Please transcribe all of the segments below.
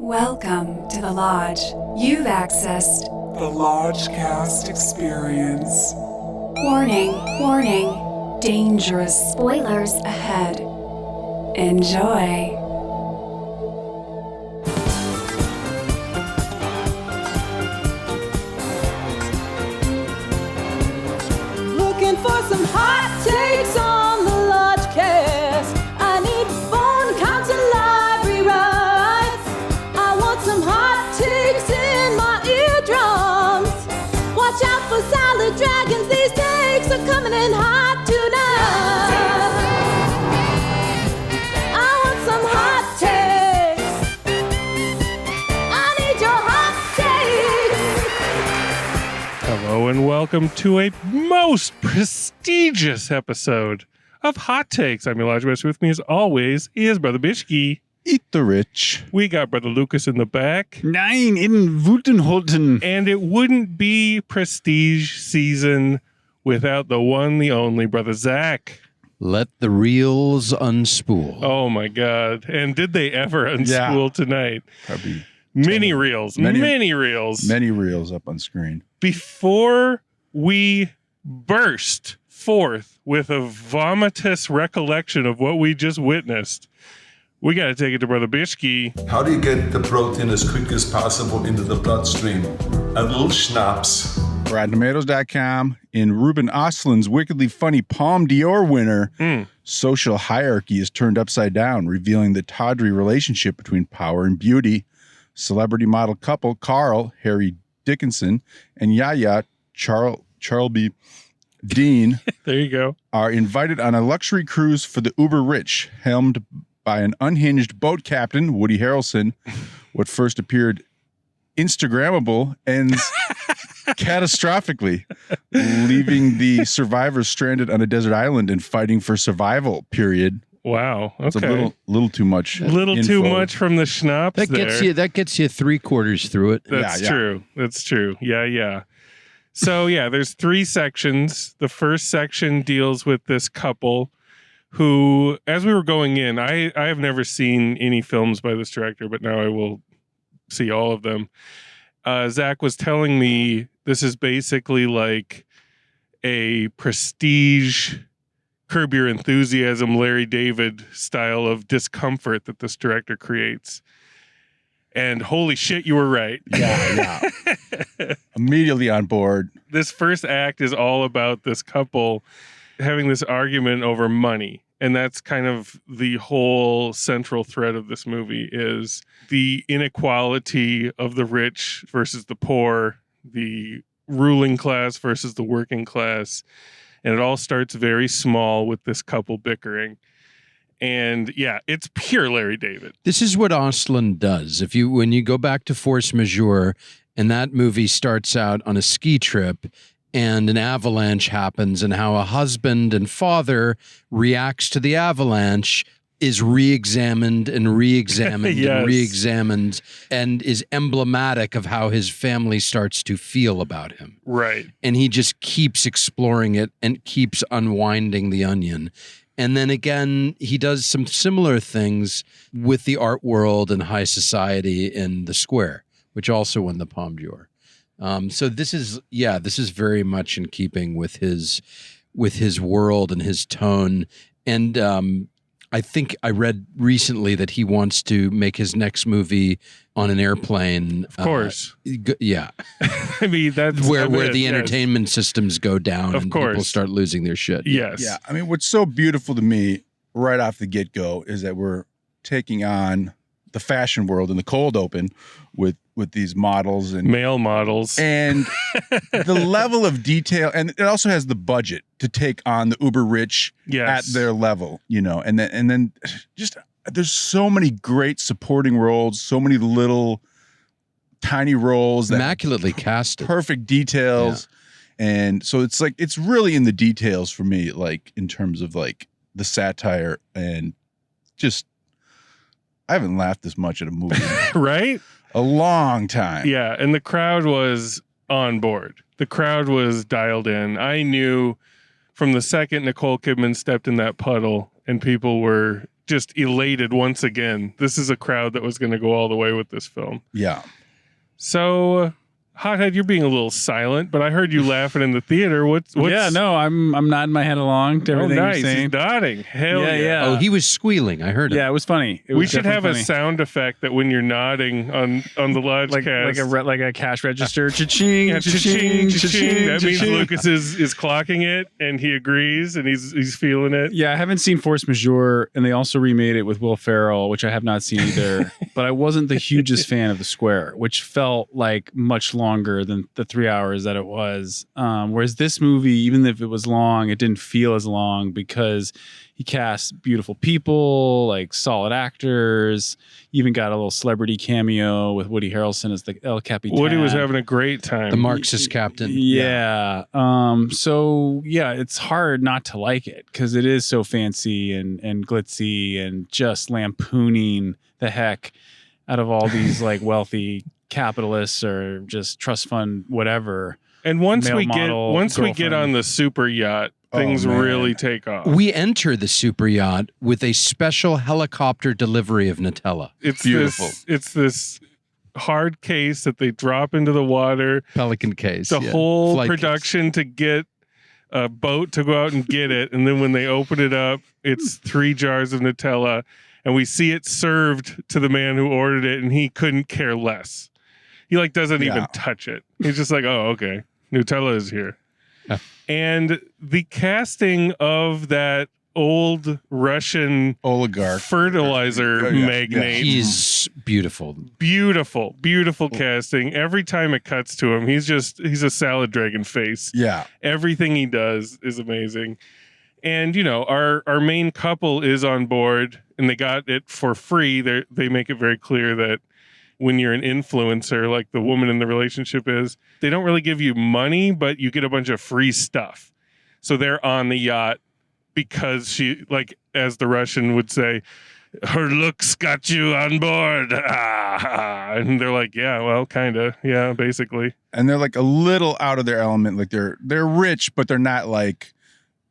Welcome to the Lodge. You've accessed the Lodgecast experience. Warning, warning, dangerous spoilers ahead. Enjoy. Looking for some hot takes on the Lodgecast. I need phone counting library rights. I want some hot takes in my eardrums. Watch out for salad dragons. These takes are coming in hot tonight. I want some hot takes. I need your hot takes. Hello and welcome to a most prestigious episode of Hot Takes. I'm Elijah West. With me as always is Brother Bishki. Eat the rich. We got Brother Lucas in the back. Nein, in Wutenholten. And it wouldn't be prestige season without the one, the only Brother Zach. Let the reels unspool. Oh my God. And did they ever unspool tonight? Probably Many reels. Many reels. many reels up on screen. Before we burst forth with a vomitous recollection of what we just witnessed, we got to take it to Brother Bishki. How do you get the protein as quick as possible into the bloodstream? A little schnapps. RottenTomatoes.com. In Ruben Ostlund's wickedly funny Palme d'Or winner, social hierarchy is turned upside down, revealing the tawdry relationship between power and beauty. Celebrity model couple Carl, Harris Dickinson, and Yaya, Charlbi Dean, There you go. are invited on a luxury cruise for the uber rich, helmed by an unhinged boat captain, Woody Harrelson. What first appeared Instagrammable ends catastrophically, leaving the survivors stranded on a desert island and fighting for survival, period. Wow. Okay. It's a little too much. Little info. too much from the schnapps That there. gets you 3/4 through it. That's Yeah. true. That's true. Yeah. So, there's 3 sections. The first section deals with this couple who, as we were going in, I have never seen any films by this director, but now I will see all of them. Zach was telling me this is basically like a prestige Curb Your Enthusiasm, Larry David style of discomfort that this director creates. And holy shit, you were right. Yeah. Immediately on board. This first act is all about this couple having this argument over money. And that's kind of the whole central thread of this movie is the inequality of the rich versus the poor, the ruling class versus the working class. And it all starts very small with this couple bickering. And it's pure Larry David. This is what Ostlund does. When you go back to Force Majeure, and that movie starts out on a ski trip, and an avalanche happens, and how a husband and father reacts to the avalanche is re-examined and re-examined Yes. and re-examined, and is emblematic of how his family starts to feel about him. Right. And he just keeps exploring it and keeps unwinding the onion. And then again, he does some similar things with the art world and high society in The Square, which also won the Palme d'Or. So this is very much in keeping with his world and his tone. And I think I read recently that he wants to make his next movie on an airplane. Of course. Yeah. I mean, that's where the yes. entertainment systems go down Of and course. people start losing their shit. Yes. Yeah. I mean, what's so beautiful to me right off the get-go is that we're taking on the fashion world in the cold open with these models and Male models. and the level of detail, and it also has the budget to take on the uber rich Yes. at their level, and then just there's so many great supporting roles, so many little tiny roles that Immaculately casted. perfect details. And so it's really in the details for me, like in terms of like the satire, and just I haven't laughed this much at a movie in Right? a long time. Yeah, and the crowd was on board. The crowd was dialed in. I knew from the second Nicole Kidman stepped in that puddle and people were just elated once again. This is a crowd that was going to go all the way with this film. Yeah. So, Hothead, you're being a little silent, but I heard you laughing in the theater. What's Yeah, no, I'm nodding my head along to everything nice. you're saying. He's nodding. Hell yeah. Yeah. Oh, he was squealing. I heard it. Yeah, it was funny. We should have a sound effect that when you're nodding on the Lodgecast. like a cash register. Cha-ching, Yeah, cha-ching, cha-ching. That means cha-ching. Lucas is clocking it and he agrees and he's feeling it. Yeah, I haven't seen Force Majeure, and they also remade it with Will Ferrell, which I have not seen either. But I wasn't the hugest fan of The Square, which felt like much longer than the 3 hours that it was. Whereas this movie, even if it was long, it didn't feel as long because he cast beautiful people, like solid actors. Even got a little celebrity cameo with Woody Harrelson as the El Capitan. Woody was having a great time. The Marxist captain. Yeah. So yeah, it's hard not to like it because it is so fancy and glitzy and just lampooning the heck out of all these like wealthy capitalists or just trust fund whatever. And once male we model get on the super yacht, things man. really take off. We enter the super yacht with a special helicopter delivery of Nutella. It's beautiful. It's this hard case that they drop into the water. Pelican case. The yeah. whole Flight production to get a boat to go out and get it, and then when they open it up, it's 3 jars of Nutella, and we see it served to the man who ordered it, and he couldn't care less. He like doesn't even touch it. He's just like, oh, okay, Nutella is here. Yeah. And the casting of that old Russian Oligarch. fertilizer Yeah. magnate. He's beautiful. Beautiful casting. Every time it cuts to him, he's a salad dragon face. Yeah. Everything he does is amazing. And you know, our main couple is on board and they got it for free. They make it very clear that when you're an influencer, like the woman in the relationship is, they don't really give you money, but you get a bunch of free stuff. So they're on the yacht because she, like, as the Russian would say, her looks got you on board. And they're like, yeah, well, kind of. Yeah, basically. And they're like a little out of their element. Like they're rich, but they're not like,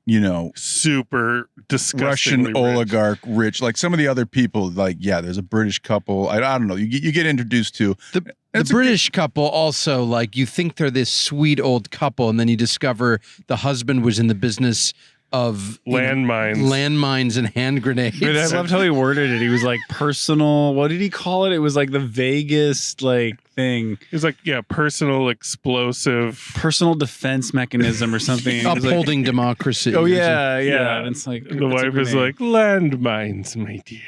you know, super disgustingly Russian rich. oligarch rich. Like some of the other people, like, yeah, there's a British couple. I don't know. You get introduced to The It's a British couple also, like, you think they're this sweet old couple, and then you discover the husband was in the business of landmines and hand grenades. But I loved how he worded it. He was like personal. What did he call it? It was like the vaguest like thing. It was like, yeah, personal explosive. Personal defense mechanism or something. It was Upholding like, democracy. oh yeah. Yeah. And it's like The what's wife her is name? like, landmines, my dear.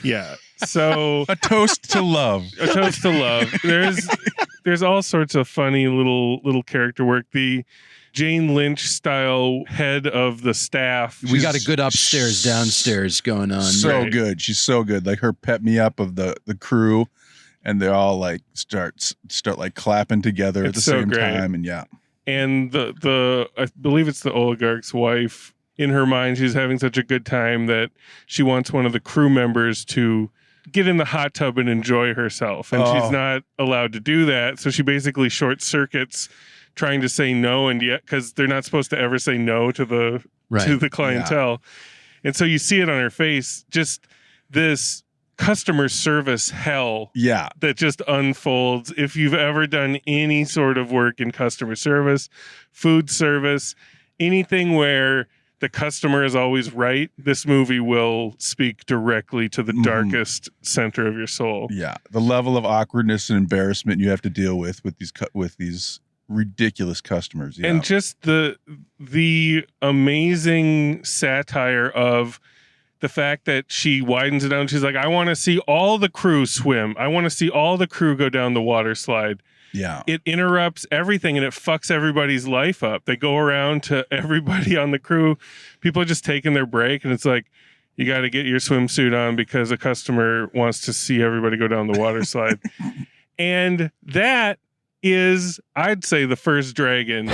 Yeah. So a toast to love. a toast to love. There's all sorts of funny little character work. The Jane Lynch style head of the staff. We got a good upstairs, downstairs going on. So Right. good. She's so good. Like her pep me up of the crew, and they all like start like clapping together at It's the so same great. time. And yeah, And the I believe it's the oligarch's wife. In her mind, she's having such a good time that she wants one of the crew members to get in the hot tub and enjoy herself. And she's not allowed to do that. So she basically short circuits trying to say no, and yet because they're not supposed to ever say no to the clientele. And so you see it on her face, just this customer service hell yeah, that just unfolds. If you've ever done any sort of work in customer service, food service, anything where the customer is always right, this movie will speak directly to the darkest center of your soul. yeah. The level of awkwardness and embarrassment you have to deal with these ridiculous customers. Yeah. And just the amazing satire of the fact that she widens it out. She's like, I want to see all the crew swim. I want to see all the crew go down the water slide. yeah, It interrupts everything and it fucks everybody's life up. They go around to everybody on the crew. People are just taking their break, and it's like, you got to get your swimsuit on because a customer wants to see everybody go down the water slide. And that is, I'd say, the first dragon.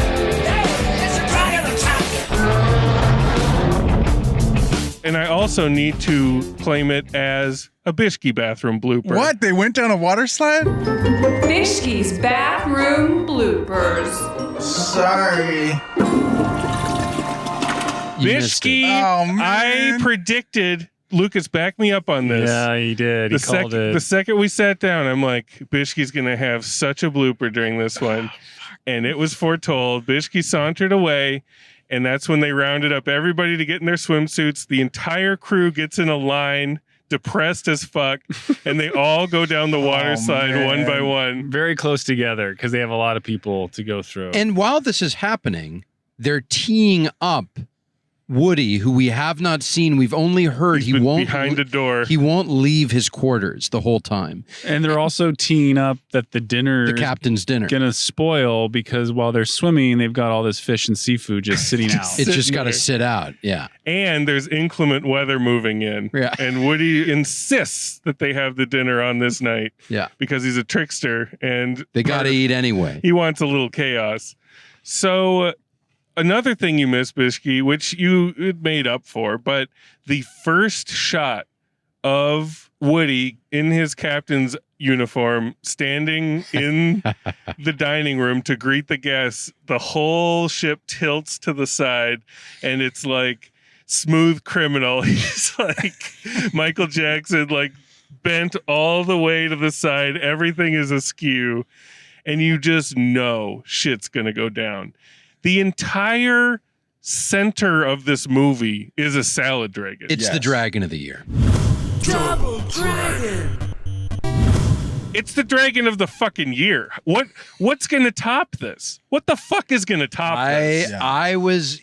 And I also need to claim it as a Bishki bathroom blooper. What? They went down a water slide? Bishki's bathroom bloopers. Sorry. You missed Bishki, it. Oh, man. I predicted Lucas, back me up on this. Yeah, he did. He called it. The second we sat down, I'm like, Bishke's going to have such a blooper during this one. And it was foretold. Bishke sauntered away. And that's when they rounded up everybody to get in their swimsuits. The entire crew gets in a line, depressed as fuck. And they all go down the water slide one by one. Very close together because they have a lot of people to go through. And while this is happening, they're teeing up Woody, who we have not seen. We've only heard He's been behind a door. He won't leave his quarters the whole time. And they're also teeing up that the captain's dinner, gonna spoil because while they're swimming, they've got all this fish and seafood just sitting out. It's just got to sit out. Yeah. And there's inclement weather moving in. Yeah. And Woody insists that they have the dinner on this night. Yeah. Because he's a trickster and they got to eat anyway. He wants a little chaos. So another thing you missed, Bishke, which you made up for, but the first shot of Woody in his captain's uniform standing in the dining room to greet the guests, the whole ship tilts to the side and it's like Smooth Criminal. He's like Michael Jackson, like bent all the way to the side. Everything is askew and you just know shit's gonna go down. The entire center of this movie is a salad dragon. It's the dragon of the year. Double dragon. It's the dragon of the fucking year. What's going to top this? What the fuck is going to top this? I was,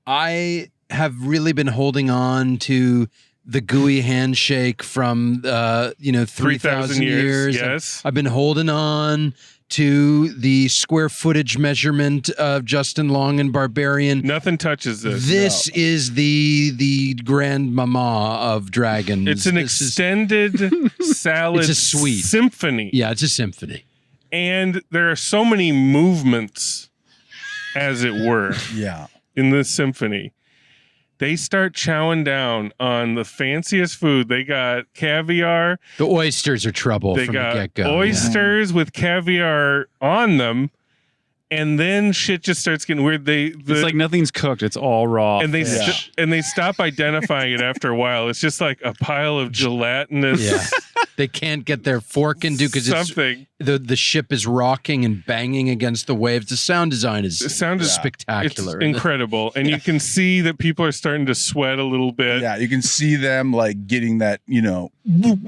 I have really been holding on to the gooey handshake from 3,000 years. Yes. I've been holding on to the square footage measurement of Justin Long and Barbarian. Nothing touches this. This is the grand mama of dragons. It's an extended salad it's a suite. Symphony. Yeah, it's a symphony. And there are so many movements, as it were, in this symphony. They start chowing down on the fanciest food. They got caviar. The oysters are trouble from the get-go. Oysters with caviar on them. And then shit just starts getting weird. It's like nothing's cooked. It's all raw. And they stop identifying it after a while. It's just like a pile of gelatinous. Yeah. They can't get their fork into because the ship is rocking and banging against the waves. The sound design is spectacular. It's incredible. And you can see that people are starting to sweat a little bit. Yeah, you can see them like getting that,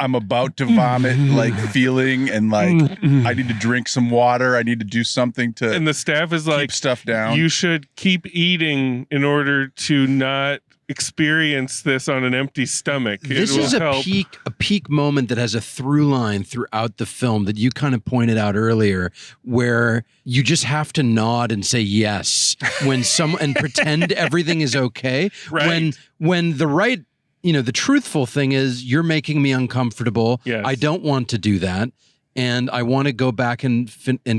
I'm about to vomit like feeling and like I need to drink some water. I need to do something to And the staff is like, keep stuff down. You should keep eating in order to not experience this on an empty stomach. This is a peak moment that has a through line throughout the film that you kind of pointed out earlier, where you just have to nod and say yes when and pretend everything is okay. Right. When the right, the truthful thing is you're making me uncomfortable. Yes. I don't want to do that. And I want to go back and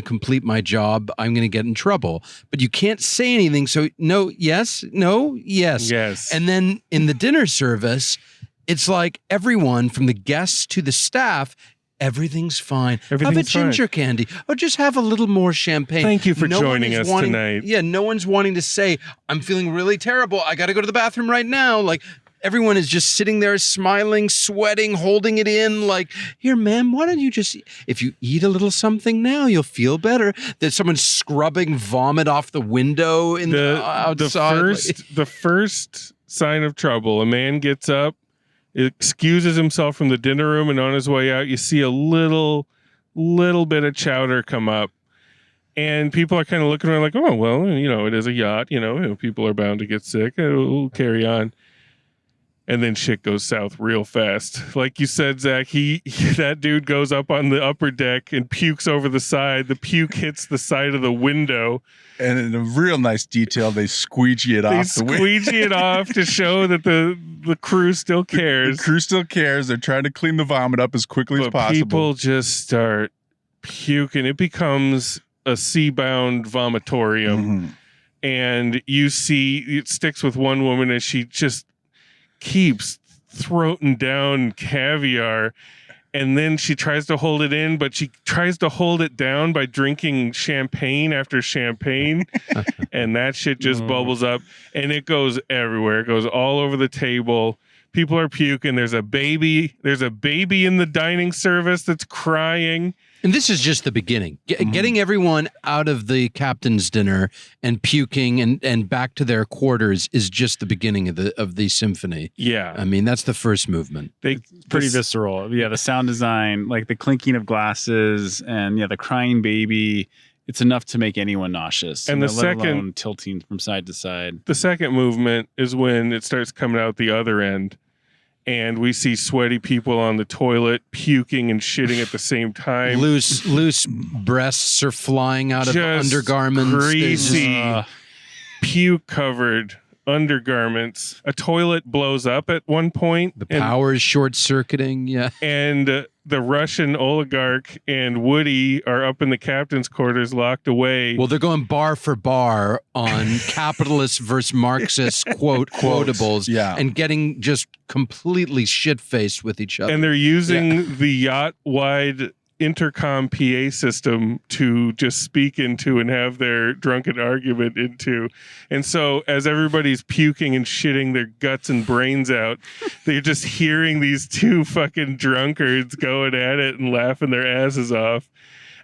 complete my job. I'm going to get in trouble. But you can't say anything. So no, yes, no, yes. Yes. And then in the dinner service, it's like everyone from the guests to the staff, everything's fine. Have a ginger candy. Or just have a little more champagne. Thank you for joining us tonight. Yeah, no one's wanting to say, I'm feeling really terrible. I got to go to the bathroom right now. Like, everyone is just sitting there smiling, sweating, holding it in like, here, ma'am, why don't you just, if you eat a little something now, you'll feel better. There's someone scrubbing vomit off the window outside. The first sign of trouble, a man gets up, excuses himself from the dinner room, and on his way out, you see a little bit of chowder come up. And people are kind of looking around like, oh, well, it is a yacht. People are bound to get sick. We'll carry on. And then shit goes south real fast. Like you said, Zach, that dude goes up on the upper deck and pukes over the side. The puke hits the side of the window. And in a real nice detail, they squeegee it off the window. They squeegee it off to show that the crew still cares. The crew still cares. They're trying to clean the vomit up as quickly as possible. People just start puking. It becomes a sea-bound vomitorium. Mm-hmm. And you see, it sticks with one woman as she just keeps throating down caviar, and then she tries to hold it in, but she tries to hold it down by drinking champagne after champagne, and that shit just bubbles up, and it goes everywhere. It goes all over the table. People are puking. There's a baby. There's a baby in the dining service that's crying. And this is just the beginning. Getting everyone out of the captain's dinner and puking and back to their quarters is just the beginning of the symphony. Yeah. I mean, that's the first movement. Pretty visceral. Yeah, the sound design, like the clinking of glasses and the crying baby, it's enough to make anyone nauseous. And the let second alone tilting from side to side. The second movement is when it starts coming out the other end. And we see sweaty people on the toilet puking and shitting at the same time. Loose breasts are flying out of undergarments. Greasy, puke-covered undergarments. A toilet blows up at one point. The power is short-circuiting, yeah. And the Russian oligarch and Woody are up in the captain's quarters locked away. Well, they're going bar for bar on capitalist versus Marxist quotables and getting just completely shit-faced with each other. And they're using the yacht-wide intercom PA system to just speak into and have their drunken argument into. And so as everybody's puking and shitting their guts and brains out, they're just hearing these two fucking drunkards going at it and laughing their asses off.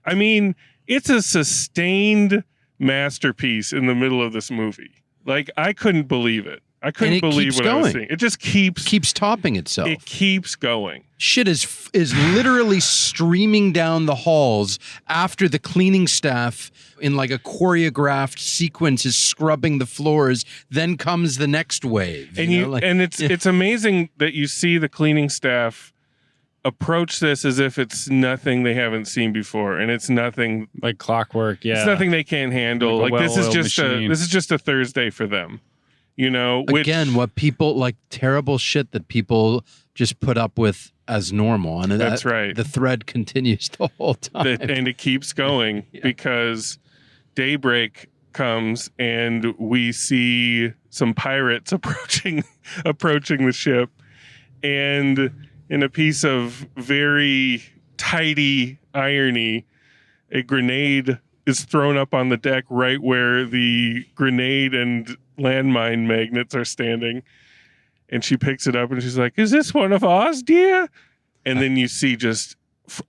I mean, it's a sustained masterpiece in the middle of this movie. Like, I couldn't believe it. I couldn't believe what I was seeing. It just keeps topping itself. It keeps going. Shit is literally streaming down the halls after the cleaning staff in like a choreographed sequence is scrubbing the floors. Then comes the next wave. And it's amazing that you see the cleaning staff approach this as if it's nothing they haven't seen before, and it's nothing like clockwork. Yeah, it's nothing they can't handle. Like this is just a Thursday for them. Again, what people like, terrible shit that people just put up with as normal. And that's right. The thread continues the whole time. And it keeps going because daybreak comes and we see some pirates approaching the ship. And in a piece of very tidy irony, a grenade is thrown up on the deck right where the grenade and landmine magnets are standing, and she picks it up and she's like, "Is this one of ours, dear?" And then you see just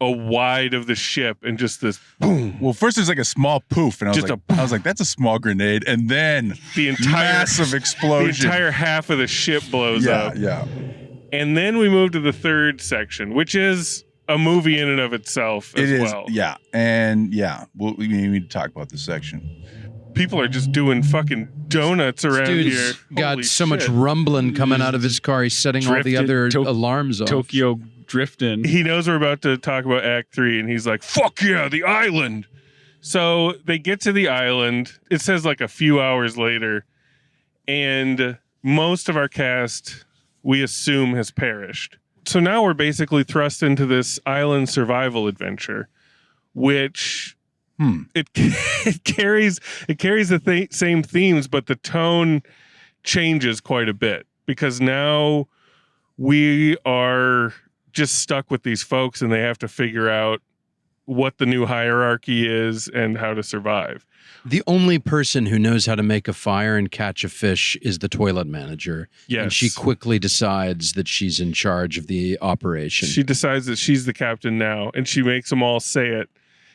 a wide of the ship and just this boom. Well, first there's like a small poof, and I was like, that's a small grenade, and then the entire massive explosion. The entire half of the ship blows up. Yeah. And then we move to the third section, which is a movie in and of itself as well. Yeah. And we need to talk about this section. People are just doing fucking donuts around here. Got Holy so shit. much rumbling coming out of his car. He's setting all the other alarms off. Tokyo drifting. He knows we're about to talk about Act 3, and he's like, "Fuck yeah, the island." So they get to the island. It says like a few hours later, and most of our cast, we assume, has perished. So now we're basically thrust into this island survival adventure, which it carries the same themes, but the tone changes quite a bit because now we are just stuck with these folks and they have to figure out what the new hierarchy is and how to survive. The only person who knows how to make a fire and catch a fish is the toilet manager. Yes. And she quickly decides that she's in charge of the operation. She decides that she's the captain now, and she makes them all say it,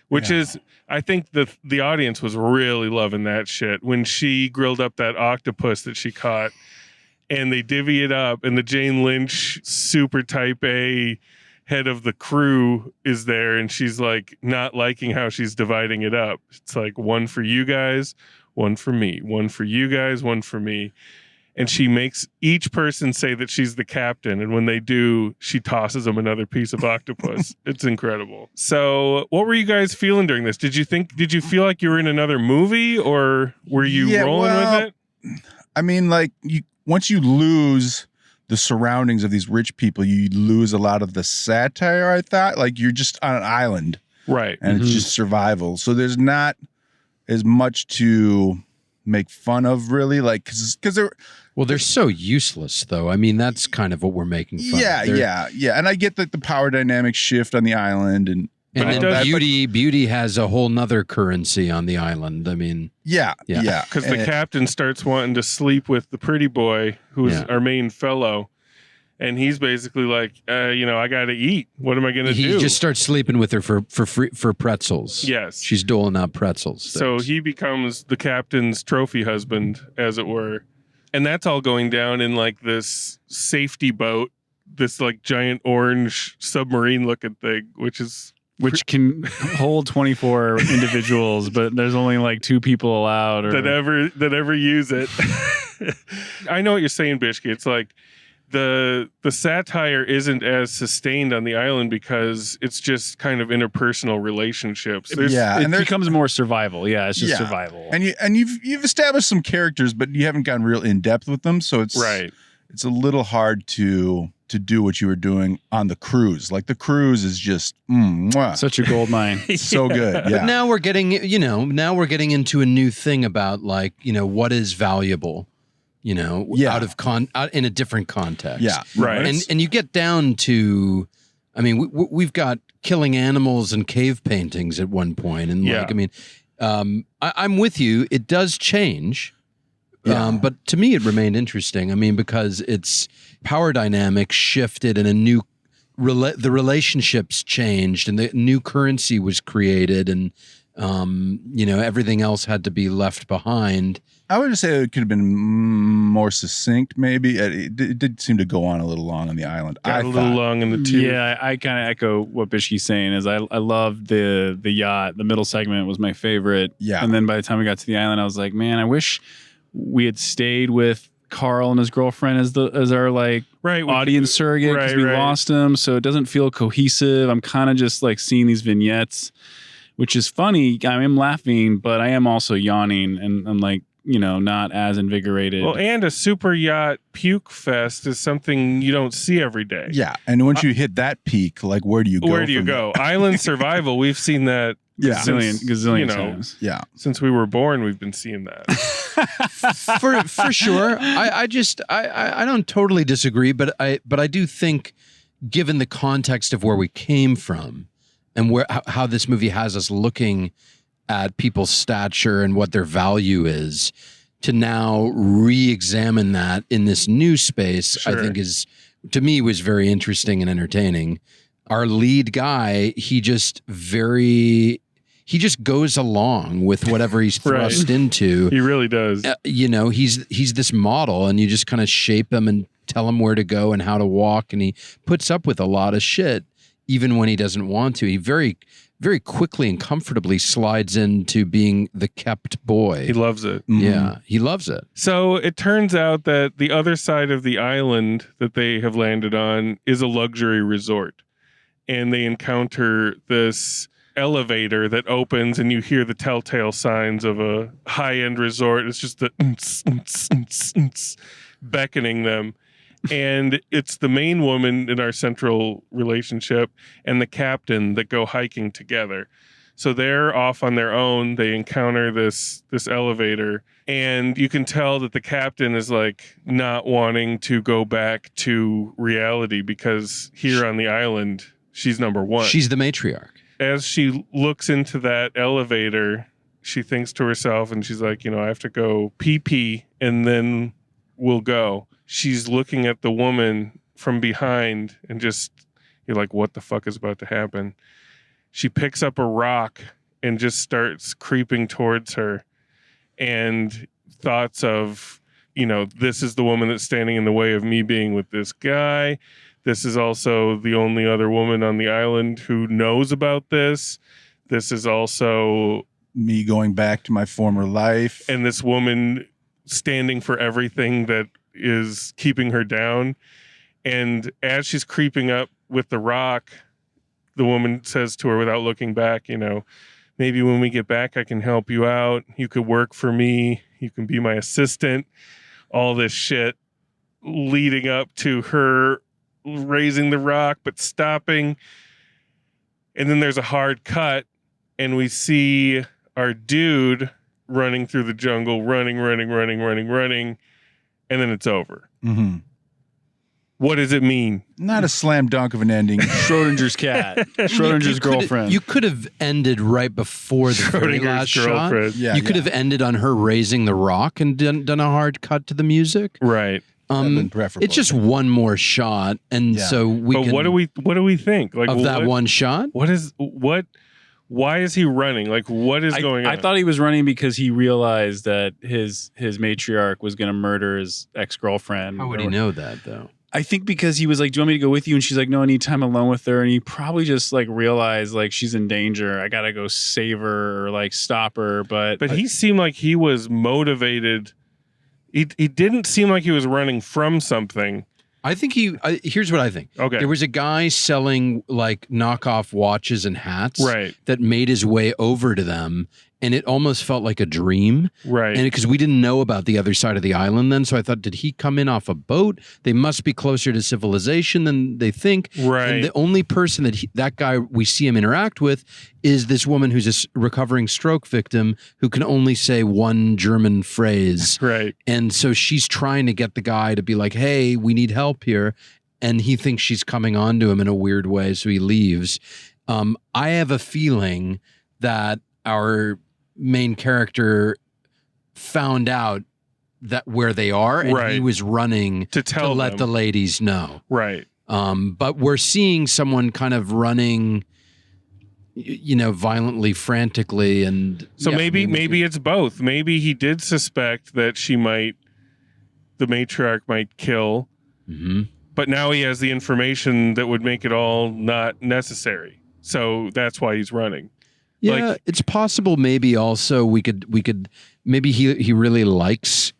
which is, I think the audience was really loving that shit when she grilled up that octopus that she caught and they divvy it up, and the Jane Lynch super type A head of the crew is there, and she's like not liking how she's dividing it up. It's like one for you guys, one for me, one for you guys, one for me. And she makes each person say that she's the captain, and when they do, she tosses them another piece of octopus. It's incredible. So what were you guys feeling during this? Did you feel like you were in another movie, or were you rolling with it? I mean, like, once you lose the surroundings of these rich people, you lose a lot of the satire, I thought. Like, you're just on an island. Right. And it's just survival. So there's not as much to make fun of, really. Like, because they're so useless, though. I mean, that's kind of what we're making fun of. Yeah. And I get that the power dynamics shift on the island, and then beauty has a whole nother currency on the island. I mean, yeah. Because the captain starts wanting to sleep with the pretty boy, who's our main fellow, And he's basically like, I got to eat. What am I going to do? He just starts sleeping with her for pretzels. Yes. She's doling out pretzels. So he becomes the captain's trophy husband, as it were. And that's all going down in like this safety boat, this like giant orange submarine looking thing, which can hold 24 individuals, but there's only like 2 people allowed that ever use it. I know what you're saying, Bishke. It's like the satire isn't as sustained on the island because it's just kind of interpersonal relationships. It becomes more survival. Yeah, it's just survival. And you've established some characters, but you haven't gotten real in depth with them, so it's It's a little hard to do what you were doing on the cruise. Like the cruise is just such a gold mine. So good. Yeah. But now we're getting into a new thing about like, what is valuable, out in a different context. Yeah. Right. And you get down to, I mean, we've got killing animals and cave paintings at one point. And like, I mean, I'm with you. It does change. Yeah. But to me, it remained interesting. I mean, because its power dynamics shifted and the relationships changed and the new currency was created and, everything else had to be left behind. I would just say it could have been more succinct, maybe. It did seem to go on a little long on the island. Got a little long in the tooth. Yeah, I kind of echo what Bishke's saying. Is I loved the yacht. The middle segment was my favorite. Yeah. And then by the time we got to the island, I was like, man, I wish we had stayed with Carl and his girlfriend as our like audience surrogate because we lost him. So it doesn't feel cohesive. I'm kind of just like seeing these vignettes, which is funny. I am laughing, but I am also yawning, and I'm like, not as invigorated. Well, and a super yacht puke fest is something you don't see every day. Yeah, and once you hit that peak, like where do you go? Where do you go? Island survival. We've seen that. Gazillion times. Yeah. Since we were born, we've been seeing that. for sure. I don't totally disagree, but I do think, given the context of where we came from and how this movie has us looking at people's stature and what their value is, to now re-examine that in this new space, I think to me was very interesting and entertaining. Our lead guy, he just goes along with whatever he's thrust into. He really does. He's this model, and you just kind of shape him and tell him where to go and how to walk, and he puts up with a lot of shit, even when he doesn't want to. He very, very quickly and comfortably slides into being the kept boy. He loves it. Yeah, he loves it. So it turns out that the other side of the island that they have landed on is a luxury resort. And they encounter this elevator that opens, and you hear the telltale signs of a high-end resort. It's just the beckoning them. And it's the main woman in our central relationship and the captain that go hiking together. So they're off on their own. They encounter this elevator, and you can tell that the captain is like not wanting to go back to reality because here on the island, she's number one. She's the matriarch. As she looks into that elevator, she thinks to herself, and she's like, I have to go pee, and then we'll go. She's looking at the woman from behind, and you're like, what the fuck is about to happen? She picks up a rock and just starts creeping towards her. And thoughts of, this is the woman that's standing in the way of me being with this guy. This is also the only other woman on the island who knows about this. This is also me going back to my former life. And this woman standing for everything that is keeping her down. And as she's creeping up with the rock, the woman says to her without looking back, maybe when we get back, I can help you out. You could work for me. You can be my assistant. All this shit leading up to her raising the rock, but stopping. And then there's a hard cut, and we see our dude running through the jungle, running. And then it's over. Mm-hmm. What does it mean? Not a slam dunk of an ending. Schrodinger's cat. Schrodinger's girlfriend. You could have ended right before the very last shot. Yeah, you could have ended on her raising the rock and done a hard cut to the music. Right. been preferable, It's just I think. one more shot, and Yeah. so we. But can, what do we think? Like of that one shot? Why is he running? Like, what is going on? I thought he was running because he realized that his matriarch was going to murder his ex-girlfriend. How would he know that though? I think because he was like, "Do you want me to go with you?" And she's like, "No, I need time alone with her." And he probably just like realized like she's in danger. I gotta go save her or like stop her. But he seemed like he was motivated. He didn't seem like he was running from something. I think here's what I think. Okay. There was a guy selling like knockoff watches and hats Right. that made his way over to them, and it almost felt like a dream. Right. And because we didn't know about the other side of the island then, so I thought, did he come in off a boat? They must be closer to civilization than they think. Right. And the only person that guy we see him interact with is this woman who's a recovering stroke victim who can only say one German phrase. Right. And so she's trying to get the guy to be like, hey, we need help here. And he thinks she's coming on to him in a weird way, so he leaves. I have a feeling that our main character found out that where they are, and Right. he was running to let them. the ladies know. Right. But we're seeing someone kind of running, violently, frantically, and So yeah, maybe it's both. Maybe he did suspect that the matriarch might kill, Mhm. but now he has the information that would make it all not necessary. So that's why he's running. Yeah, Like- it's possible. Maybe also we could maybe he really likes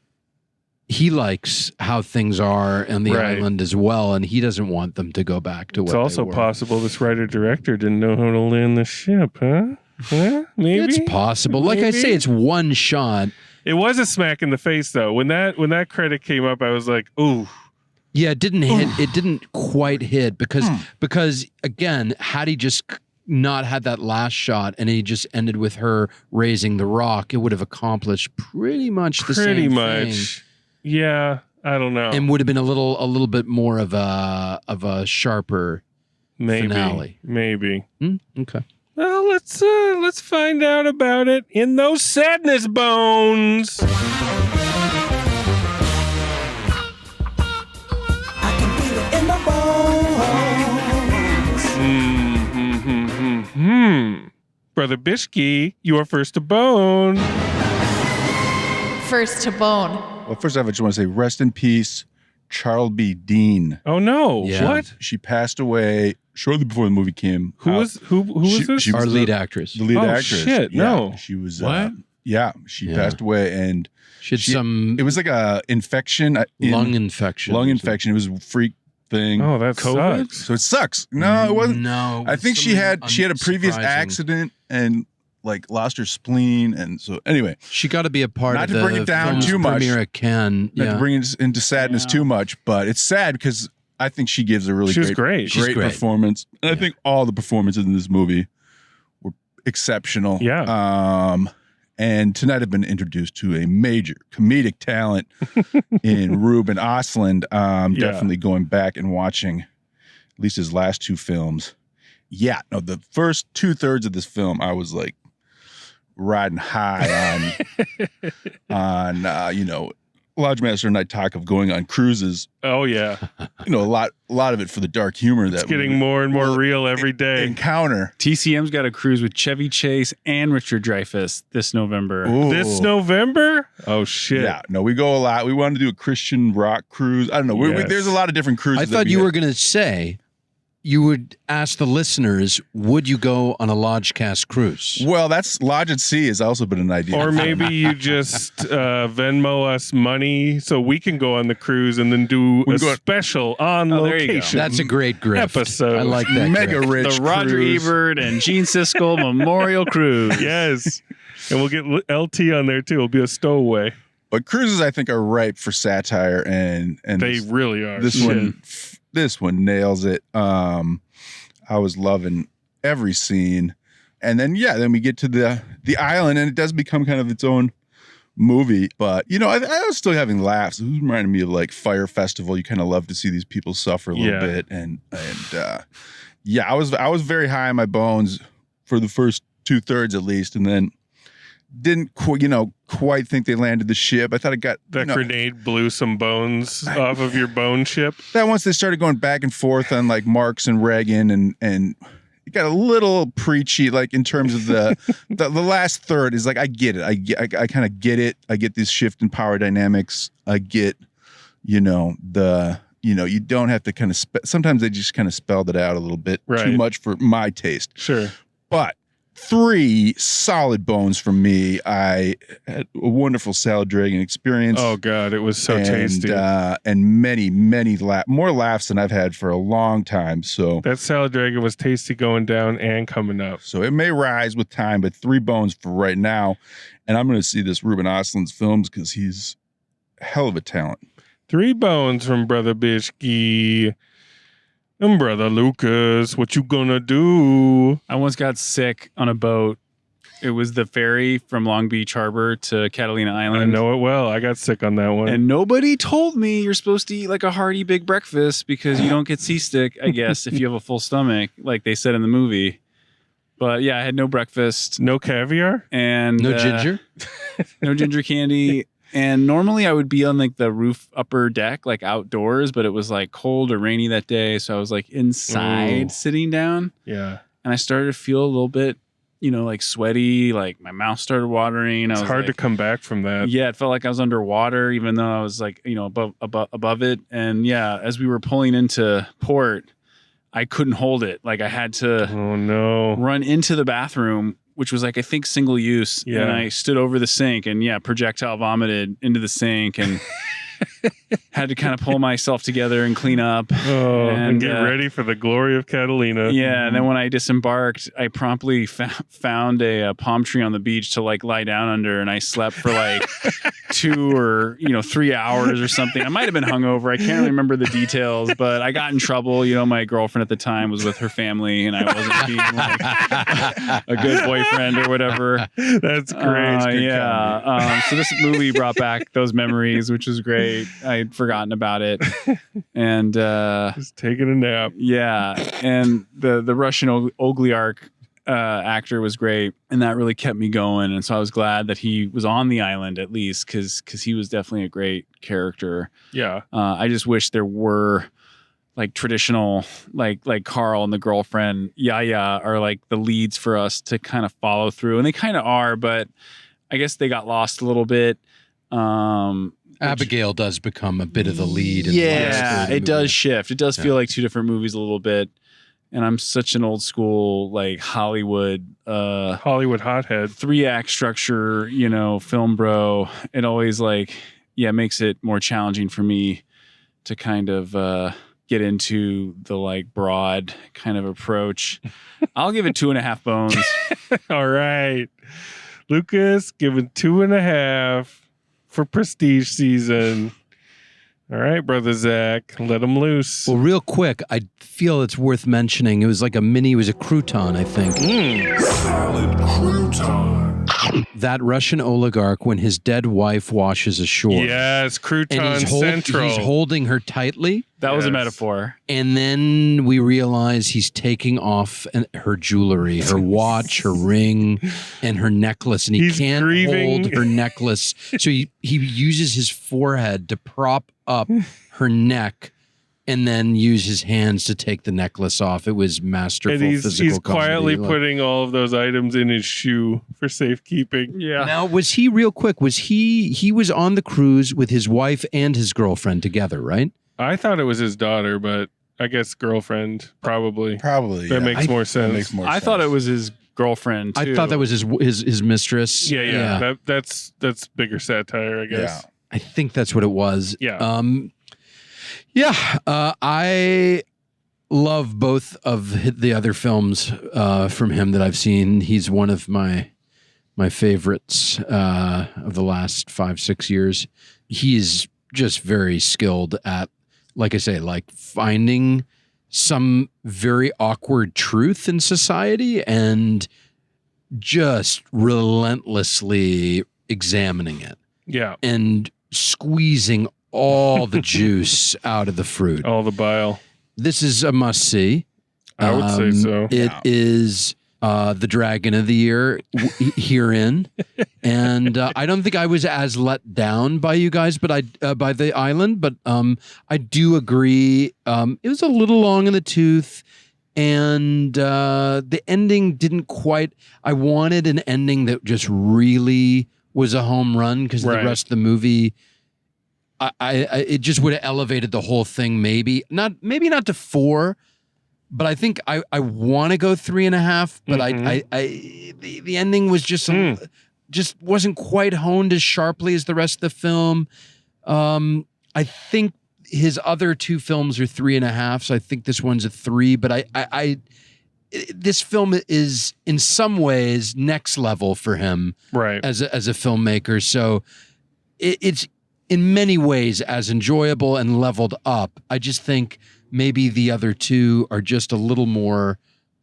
how things are on the Right. island as well, and he doesn't want them to go back to It's what also they were. possible this writer-director didn't know how to land the ship, huh? Huh? Maybe It's possible. Like I say, Maybe? it's one shot. It was a smack in the face, though. When that credit came up, I was like, "Ooh, Yeah, it didn't hit. It didn't quite hit because again, had he just not had that last shot and he just ended with her raising the rock, it would have accomplished pretty much the pretty same much." thing. Yeah, I don't know. And would have been a little bit more of a sharper Maybe, finale. maybe. Okay. Well, let's find out about it in those sadness bones. I can feel it in my bones. Brother Bishki, you are first to bone. First to bone. Well, first off, I just want to say rest in peace, Charlbi Dean. Oh no! Yeah. What? She passed away shortly before the movie came Who out. was this? She was Our the- lead actress. The lead Oh, actress. shit, Yeah, no. She was. What? She Yeah. passed away, and She had some it was like a infection. lung infection. Lung infection. It was a freak thing. Oh, that COVID? sucks. So it sucks. No, it wasn't. No. I think she had a previous unsurprising. accident and like lost her spleen, and so anyway, She got to be a part Not of to the bring it down film's too much. premiere at Cannes. not Yeah. to bring it into sadness Yeah. too much, but it's sad because I think she gives a really She was great, great. She's great. performance, and I think all the performances in this movie were exceptional. Yeah. And tonight I've been introduced to a major comedic talent in Ruben Ostlund. Definitely going back and watching at least his last two films. Yeah, no, the first 2/3 of this film, I was like riding high on Lodge Master and I talk of going on cruises. Oh yeah, A lot of it for the dark humor it's that getting we more and more real every day. encounter. TCM's got a cruise with Chevy Chase and Richard Dreyfuss this November. Ooh. This November? Oh shit! Yeah, no, we go a lot. We wanted to do a Christian rock cruise. I don't know. Yes. There's a lot of different cruises. I thought you were going to say you would ask the listeners, would you go on a Lodgecast cruise? Well, that's Lodge at Sea has also been an idea. Or maybe you just Venmo us money so we can go on the cruise and then do We a can go- special on Oh, there you go. location. That's a great grift. Episode. I like that. Mega grift. rich The Roger cruise. Ebert and Gene Siskel Memorial Cruise. Yes. And we'll get LT on there too. It'll be a stowaway. But cruises, I think, are ripe for satire, and They really are. this Shit. one nails it. I was loving every scene, and then we get to the island, and it does become kind of its own movie. But I was still having laughs. It was reminding me of like Fire Festival. You kind of love to see these people suffer a little bit, and I was very high on my bones for the first 2/3 at least, and then didn't quite think they landed the ship. I thought it got That grenade blew some bones off of your bone ship. that once they started going back and forth on like Marx and Reagan and it got a little preachy, like in terms of the last third is like, I get it. I kind of get it. I get this shift in power dynamics. I get, you don't have to kind of, sometimes they just kind of spelled it out a little bit too much for my taste. Sure. But 3 solid bones from me. I had a wonderful salad dragging experience. Oh God, it was so tasty. And many more laughs than I've had for a long time. So that salad dragon was tasty going down and coming up. So it may rise with time, but 3 bones for right now. And I'm going to see this Ruben Ostlund's films because he's a hell of a talent. 3 bones from Brother Bishki. And Brother Lucas, what you gonna do? I once got sick on a boat. It was the ferry from Long Beach Harbor to Catalina Island. I know it well. I got sick on that one. And nobody told me you're supposed to eat like a hearty big breakfast because you don't get seasick, I guess, if you have a full stomach, like they said in the movie. But yeah, I had no breakfast. No caviar? And no ginger? No ginger candy. And normally I would be on like the roof upper deck, like outdoors, but it was like cold or rainy that day. So I was like inside sitting down. Yeah. And I started to feel a little bit, like sweaty, like my mouth started watering. It's hard to come back from that. Yeah. It felt like I was underwater, even though I was like, above it. And yeah, as we were pulling into port, I couldn't hold it. Like I had to run into the bathroom, which was like, I think single use. Yeah. And I stood over the sink and projectile vomited into the sink and had to kind of pull myself together and clean up. And get ready for the glory of Catalina. Yeah. And then when I disembarked, I promptly found a palm tree on the beach to like lie down under. And I slept for like 2 or 3 hours or something. I might've been hungover. I can't remember the details, but I got in trouble. My girlfriend at the time was with her family and I wasn't being like a good boyfriend or whatever. That's great. So this movie brought back those memories, which was great. I'd forgotten about it. And just taking a nap. Yeah. And the Russian Ogliarch actor was great. And that really kept me going. And so I was glad that he was on the island at least because he was definitely a great character. Yeah. I just wish there were like traditional, like Carl and the girlfriend, Yaya, are like the leads for us to kind of follow through. And they kind of are, but I guess they got lost a little bit. Abigail does become a bit of the lead. It does shift. It does feel like 2 different movies a little bit. And I'm such an old school, like Hollywood hothead, 3-act structure, film bro. It always makes it more challenging for me to kind of get into the like broad kind of approach. I'll give it 2.5 bones. All right. Lucas, giving 2.5 for prestige season. All right, brother Zach, let him loose. Well, real quick, I feel it's worth mentioning. It was like a crouton, I think. Salad crouton. That Russian oligarch, when his dead wife washes ashore. Yes, crouton central. He's holding her tightly. That was a metaphor. And then we realize he's taking off her jewelry, her watch, her ring, and her necklace. And he can't hold her necklace. So he uses his forehead to prop up her neck and then use his hands to take the necklace off. It was masterful he's quietly putting all of those items in his shoe for safekeeping. Yeah. Now, was he was on the cruise with his wife and his girlfriend together, right? I thought it was his daughter, but I guess girlfriend, probably. Probably. That makes more sense. I thought it was his girlfriend, too. I thought that was his mistress. Yeah. That's bigger satire, I guess. Yeah. I think that's what it was. Yeah. I love both of the other films from him that I've seen. He's one of my favorites of the last 5-6 years. He is just very skilled at, like I say, like finding some very awkward truth in society and just relentlessly examining it. Yeah. And squeezing all the juice out of the fruit. All the bile. This is a must-see. I would say so. It is the Dragon of the Year herein, and I don't think I was as let down by you guys, but by The Island. But I do agree. It was a little long in the tooth, and the ending didn't quite. I wanted an ending that just really was a home run because the rest of the movie. It just would have elevated the whole thing. Maybe not to 4, but I think I want to go 3.5. But the ending was just wasn't quite honed as sharply as the rest of the film. I think his other 2 films are 3.5, so I think this one's a 3. But this film is in some ways next level for him, as a filmmaker. So it's in many ways as enjoyable and leveled up. I just think maybe the other 2 are just a little more,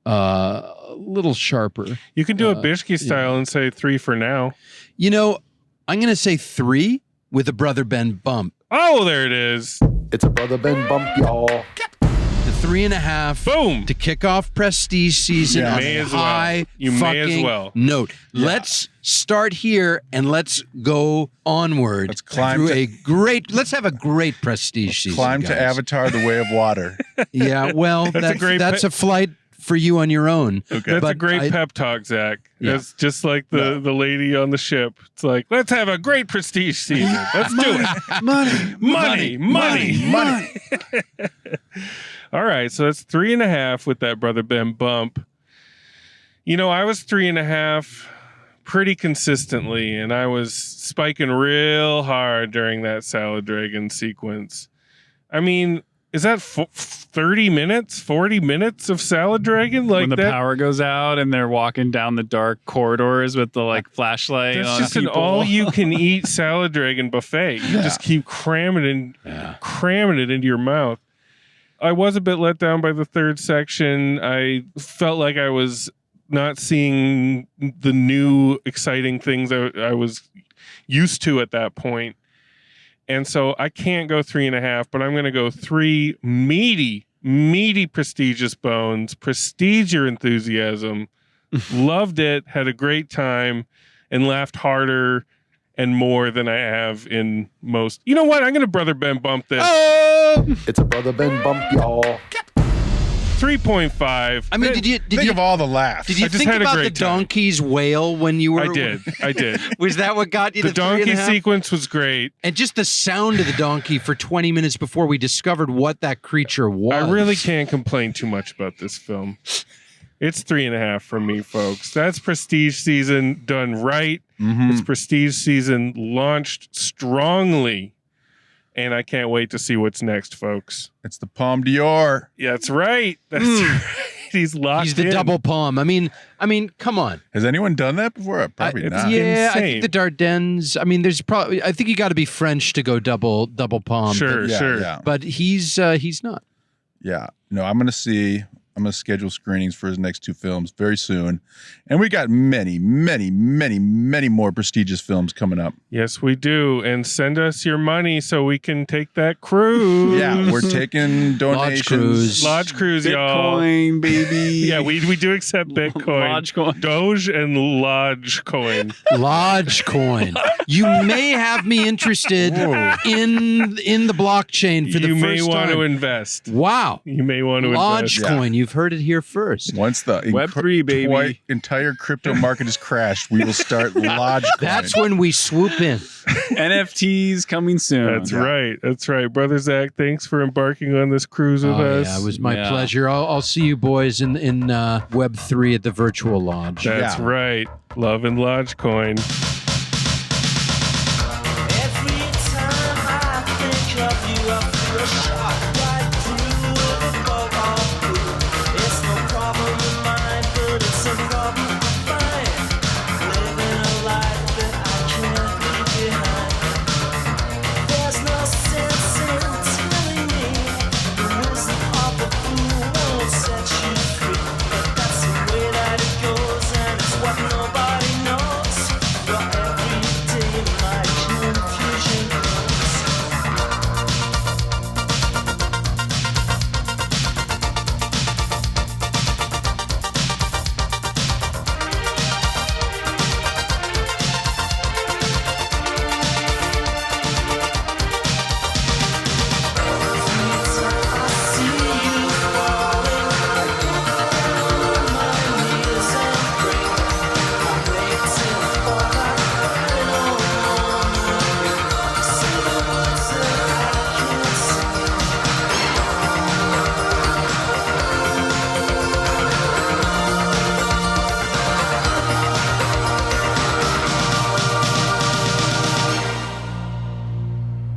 a little sharper. You can do a Bishke style and say 3 for now. You know, I'm going to say 3 with a Brother Ben bump. Oh, there it is. It's a Brother Ben bump, y'all. The 3.5. Boom. To kick off Prestige season on a high fucking note. Yeah. Let's start here and let's go onward. Let's climb let's have a great Prestige season. Climb guys. to Avatar: The Way of Water. Yeah, well, that's a flight for you on your own. Okay. That's a great pep talk, Zach. Yeah. That's just like the lady on the ship. It's like, let's have a great Prestige season. Let's do it. Money. All right, so that's 3.5 with that Brother Ben bump. You know, I was 3.5 pretty consistently, and I was spiking real hard during that Salad Dragon sequence. I mean, is that 30 minutes, 40 minutes of Salad Dragon? Like when the that? power goes out and they're walking down the dark corridors with the flashlight. It's on just people. an all-you-can-eat Salad Dragon buffet. You just keep cramming it into your mouth. I was a bit let down by the third section. I felt like I was not seeing the new exciting things I was used to at that point. And so I can't go 3.5, but I'm going to go 3 meaty, prestigious bones. Prestige your enthusiasm. Loved it, had a great time, and laughed harder and more than I have in most. You know what? I'm going to Brother Ben bump this. It's a Brother Ben bump, y'all. 3.5. I mean, Think of all the laughs. Did you just think had a about the great time. donkey's wail when you were? I did. Was that what got you The to donkey 3.5? sequence was great. And just the sound of the donkey for 20 minutes before we discovered what that creature was. I really can't complain too much about this film. It's 3.5 from me, folks. That's Prestige season done right. It's Prestige season launched strongly. And I can't wait to see what's next, folks. It's the Palme d'Or. Yeah, that's right. That's right. He's locked He's the in. double palm. I mean, come on. Has anyone done that before? Probably not. Yeah, I insane. think the Dardennes. I mean, there's probably. I think you got to be French to go double palm. Sure. Yeah. But he's not. Yeah. No, I'm going to schedule screenings for his next 2 films very soon. And we got many, many, many, many more prestigious films coming up. Yes, we do. And send us your money so we can take that cruise. Yeah, we're taking donations. Lodge cruise, y'all. Bitcoin, baby. Yeah, we do accept Bitcoin. Lodgecoin. Doge and Lodgecoin. Lodgecoin. You may have me interested in the blockchain for the You first may want time. to invest. Wow. You may want to invest. Lodgecoin. You've heard it here first. Once the Web3, baby. Entire crypto market has crashed, we will start Lodgecoin. That's when we swoop in. NFTs coming soon. That's right. That's right. Brother Zach, thanks for embarking on this cruise with us. Yeah, it was my Yeah. pleasure. I'll see you boys in Web3 at the virtual lodge. That's right. Love and Lodgecoin. Every time I think of you, I feel a shot right through the bug of blue. It's no problem of mine, but it's a problem of mine. Living a life that I can't leave behind. There's no sense in telling me the wisdom of the fool won't set you free. But that's the way that it goes, and it's what nobody knows. You're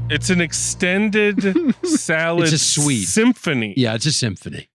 It's an extended salad It's a suite. symphony. Yeah, it's a symphony.